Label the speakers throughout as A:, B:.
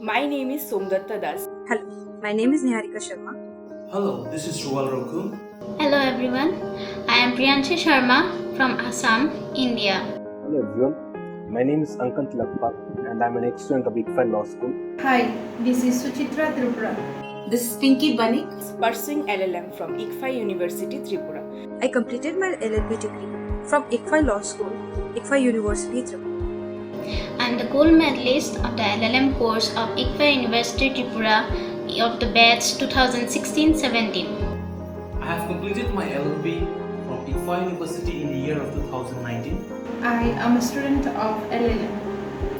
A: My name is Somdatta Das.
B: Hello, my name is Niharika Sharma.
C: Hello, this is Ruwal Rokun.
D: Hello everyone, I am Priyanshi Sharma from Assam, India.
E: Hello everyone, my name is Ankant Lakpal and I am an ex-student of ICFI Law School.
F: Hi, this is Suchitra Tripura.
G: This is Pinky Banik.
A: Pursuing LLM from ICFI University, Tripura.
B: I completed my LLB degree from ICFI Law School, ICFI University, Tripura.
D: I am the gold medalist of the LLM course of ICFI University, Tripura of the batch 2016-17.
C: I have completed my LLB from ICFI University in the year of 2019.
F: I am a student of LLM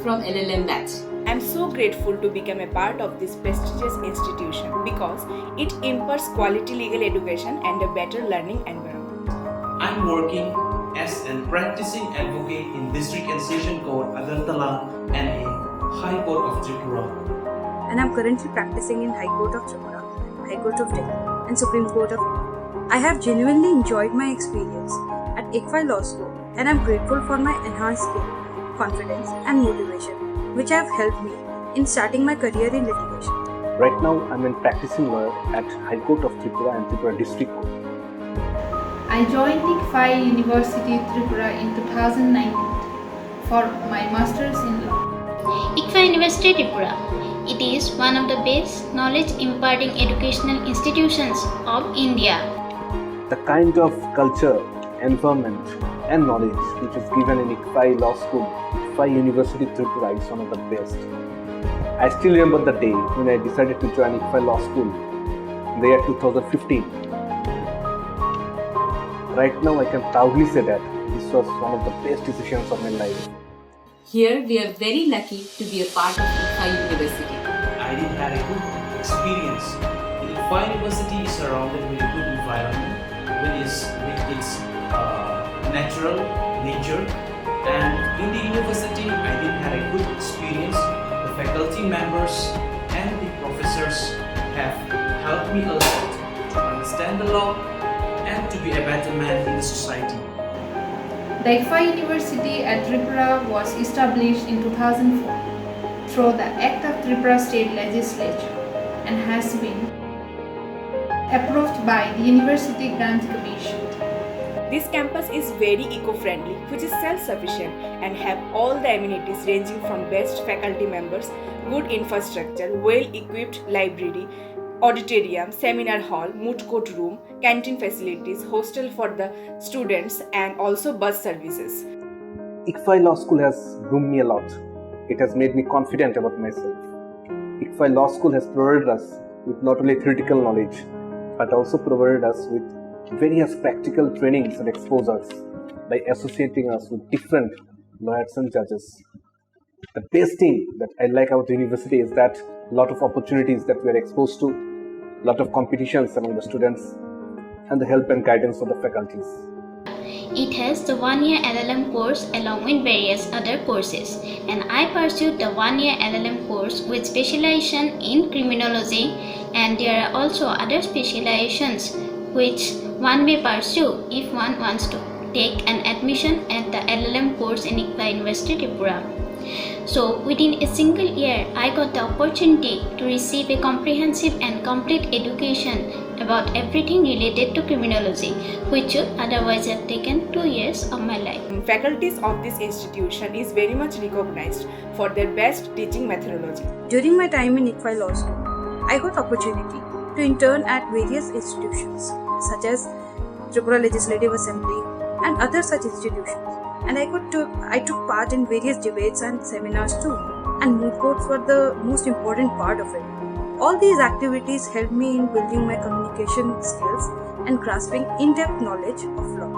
G: From LLM batch.
A: I am so grateful to become a part of this prestigious institution because it imparts quality legal education and a better learning environment.
C: I am working as a practicing advocate in District and Session Court Agartala and in High Court of Tripura.
B: And I am currently practicing in High Court of Tripura, High Court of Delhi, and Supreme Court of India. I have genuinely enjoyed my experience at ICFI Law School and I am grateful for my enhanced skill, confidence, and motivation, which have helped me in starting my career in litigation.
E: Right now, I am a practicing lawyer at High Court of Tripura and Tripura District Court.
F: I joined ICFI University Tripura in 2019 for my Masters in Law.
D: ICFI University, Tripura. It is one of the best knowledge imparting educational institutions of India.
E: The kind of culture, environment and knowledge which is given in ICFI Law School, ICFI University Tripura is one of the best. I still remember the day when I decided to join ICFI Law School in the year 2015. Right now I can proudly say that this was one of the best decisions of my life.
G: Here we are very lucky to be a part of ICFI University.
C: I did have a good experience. The ICFI University is surrounded with a good environment with its natural nature, and in the university I did have a good experience. The faculty members and the professors have helped me a lot to understand the law and to be a better man in the society.
F: The ICFI University at Tripura was established in 2004 through the Act of Tripura State Legislature and has been approved by the University Grant Commission.
A: This campus is very eco-friendly, which is self-sufficient and have all the amenities ranging from best faculty members, good infrastructure, well-equipped library, auditorium, seminar hall, moot court room, canteen facilities, hostel for the students and also bus services.
E: ICFI Law School has groomed me a lot. It has made me confident about myself. ICFI Law School has provided us with not only theoretical knowledge but also provided us with various practical trainings and exposures by associating us with different lawyers and judges. The best thing that I like about the university is that a lot of opportunities that we are exposed to, a lot of competitions among the students, and the help and guidance of the faculties.
D: It has the one-year LLM course along with various other courses, and I pursued the one-year LLM course with specialization in criminology, and there are also other specializations which one may pursue if one wants to take an admission at the LLM course in ICFI University, Tripura. So within a single year, I got the opportunity to receive a comprehensive and complete education about everything related to criminology, which would otherwise have taken 2 years of my life.
A: Faculties of this institution is very much recognized for their best teaching methodology.
B: During my time in ICFI Law School, I got opportunity to intern at various institutions such as Tripura Legislative Assembly and other such institutions. And I took part in various debates and seminars too, and moot courts were the most important part of it. All these activities helped me in building my communication skills and grasping in-depth knowledge of law.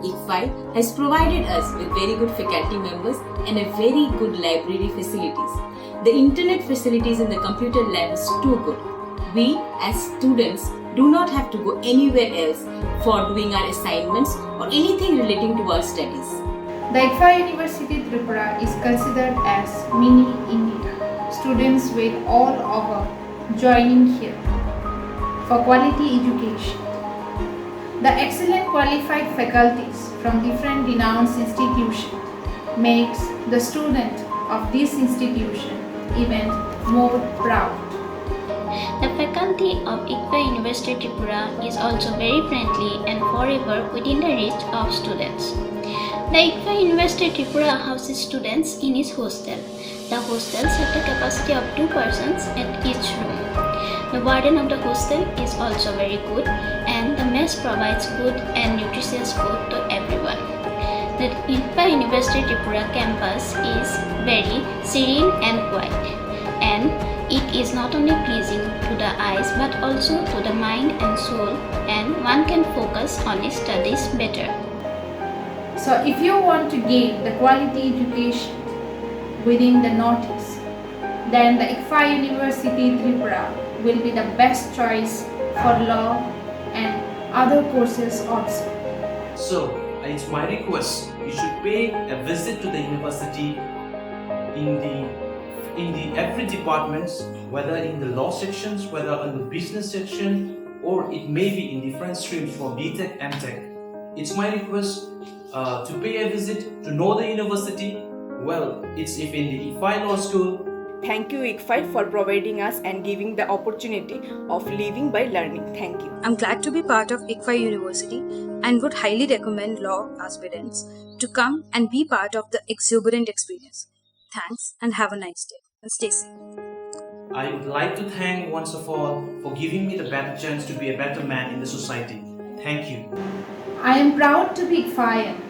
G: ICFI has provided us with very good faculty members and a very good library facilities. The internet facilities in the computer lab is too good. We as students do not have to go anywhere else for doing our assignments or anything relating to our studies.
F: The ICFI University Tripura is considered as mini India. Students will all over joining here for quality education. The excellent qualified faculties from different renowned institutions makes the student of this institution even more proud.
D: The faculty of ICFA University Tripura is also very friendly and forever within the reach of students. The ICFA University Tripura houses students in its hostel. The hostels have the capacity of 2 persons at each room. The warden of the hostel is also very good, and the mess provides good and nutritious food to everyone. The ICFA University Tripura campus is very serene and quiet, and it is not only pleasing to the eyes but also to the mind and soul, and one can focus on his studies better.
F: So if you want to gain the quality education within the Northeast, then the ICFA University Tripura will be the best choice for law and other courses also.
C: So, it's my request you should pay a visit to the university in the every departments, whether in the law sections, whether in the business section, or it may be in different streams for BTech and Tech. It's my request to pay a visit to know the university. Well, it's if in the ICFA Law School.
A: Thank you, ICFA, for providing us and giving the opportunity of living by learning. Thank you.
B: I'm glad to be part of ICFA University and would highly recommend law aspirants to come and be part of the exuberant experience. Thanks and have a nice day. And stay safe.
C: I would like to thank once of all for giving me the better chance to be a better man in the society. Thank you.
F: I am proud to be ICFAian.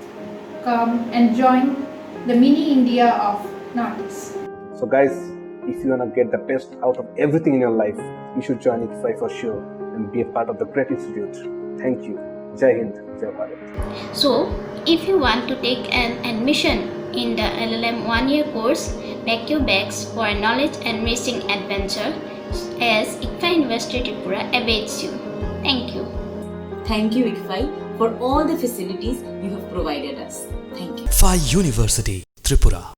F: Come and join the mini India of Northeast.
E: So guys, if you wanna get the best out of everything in your life, you should join ICFA for sure and be a part of the great institute. Thank you. Jai Hind, Jai Bharat.
D: So, if you want to take an admission in the LLM 1-year course, pack your bags for a knowledge-enriching adventure as ICFA University Tripura awaits you. Thank you.
G: Thank you, ICFA, for all the facilities you have provided us. Thank you.
H: ICFA University Tripura.